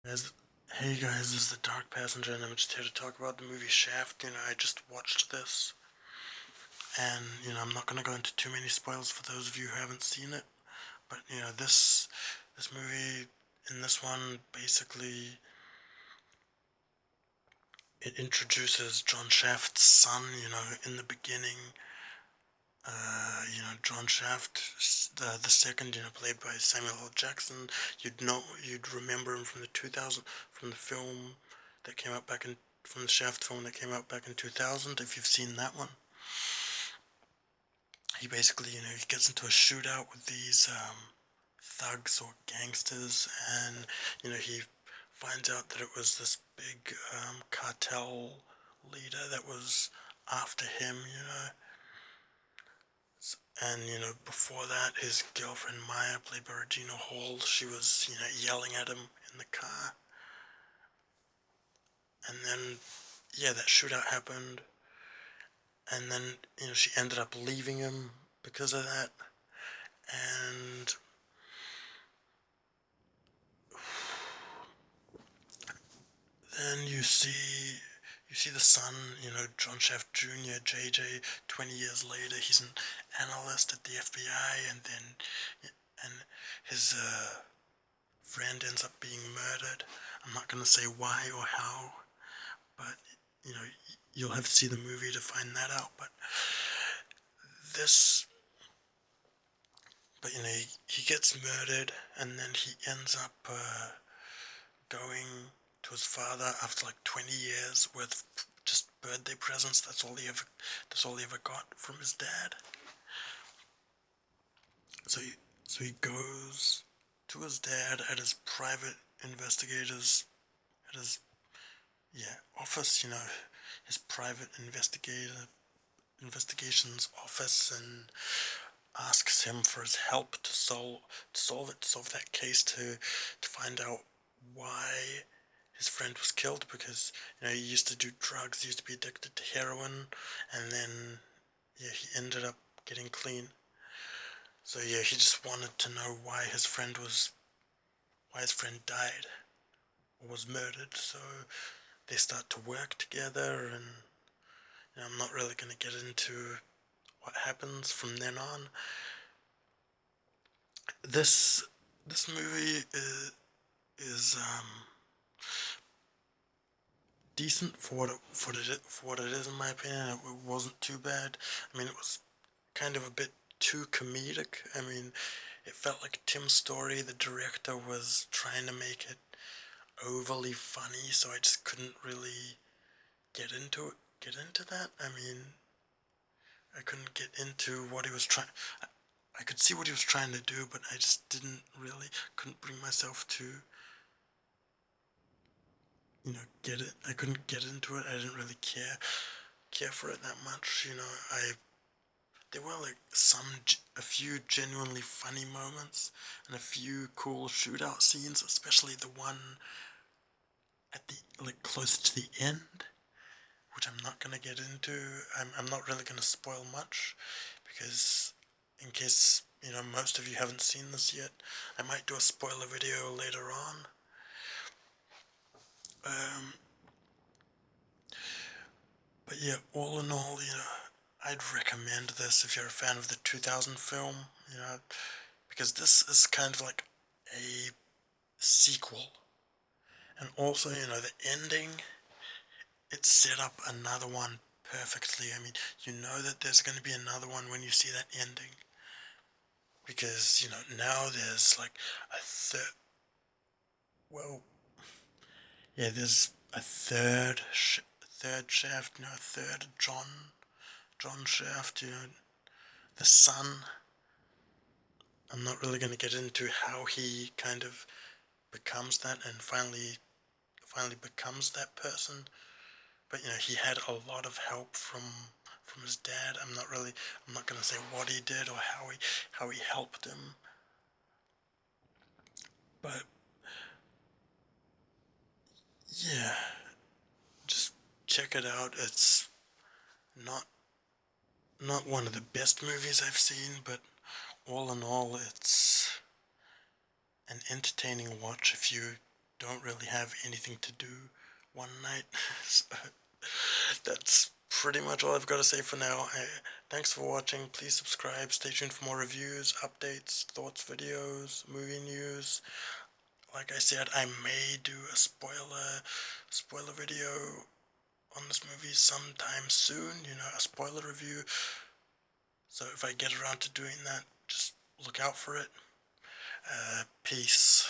Guys, hey guys, this is the Dark Passenger, and I'm just here to talk about the movie Shaft. I just watched this, and I'm not gonna go into too many spoils for those of you who haven't seen it. But this movie, in this one, basically it introduces John Shaft's son. In the beginning, John Shaft, the second, played by Samuel L. Jackson. You'd remember him from the 2000, from the film that came out back in, from the Shaft film that came out back in 2000. If you've seen that one, he basically, he gets into a shootout with these thugs or gangsters, and he finds out that it was this big cartel leader that was after him. And before that, his girlfriend Maya, played by Regina Hall, she was yelling at him in the car. And then yeah, that shootout happened, and then she ended up leaving him because of that. And then you see the son, John Shaft Jr., JJ. 20 years later, he's an analyst at the FBI, and his friend ends up being murdered. I'm not gonna say why or how, but you know you'll have to see the movie to find that out. This, but he gets murdered, and then he ends up going to his father after like 20 years with just birthday presents. That's all he ever got from his dad. So he goes to his dad at his private investigators, at his office, his private investigations office, and asks him for his help to solve that case, to find out why his friend was killed, because he used to do drugs, he used to be addicted to heroin, and then he ended up getting clean. So he just wanted to know why his friend died or was murdered. So they start to work together, and I'm not really going to get into what happens from then on. This movie is decent for what it is, in my opinion. It wasn't too bad. I mean, it was kind of a bit too comedic. I mean, it felt like Tim Story, the director, was trying to make it overly funny, so I just couldn't really get into that. I mean, I couldn't get into what he was trying. I could see what he was trying to do, but I just couldn't bring myself to, get it. I couldn't get into it. I didn't really care for it that much. There were like a few genuinely funny moments and a few cool shootout scenes, especially the one at the close to the end, which I'm not gonna get into. I'm not really gonna spoil much, because in case most of you haven't seen this yet, I might do a spoiler video later on. Um, but yeah, all in all, I'd recommend this if you're a fan of the 2000 film, because this is kind of like a sequel. And also, the ending, it set up another one perfectly. I mean, you know that there's going to be another one when you see that ending. Because, now there's like a third, well, yeah, there's a third Shaft, a third John Shaft, the son. I'm not really going to get into how he kind of becomes that, and finally becomes that person. But he had a lot of help from his dad. I'm not gonna say what he did or how he helped him. But yeah, just check it out. It's not not one of the best movies I've seen, but all in all, it's an entertaining watch if you don't really have anything to do one night. So that's pretty much all I've got to say for now. Thanks for watching. Please subscribe. Stay tuned for more reviews, updates, thoughts, videos, movie news. Like I said, I may do a spoiler video on this movie sometime soon. You know, a spoiler review. So if I get around to doing that, just look out for it. Peace.